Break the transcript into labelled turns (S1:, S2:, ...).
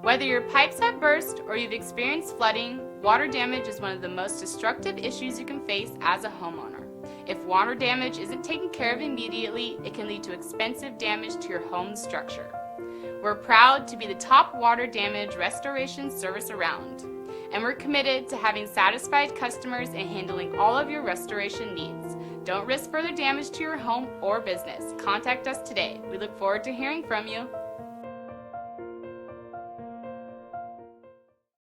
S1: Whether your pipes have burst or you've experienced flooding, water damage is one of the most destructive issues you can face as a homeowner. If water damage isn't taken care of immediately, it can lead to expensive damage to your home structure. We're proud to be the top water damage restoration service around, and we're committed to having satisfied customers and handling all of your restoration needs. Don't risk further damage to your home or business. Contact us today. We look forward to hearing from you.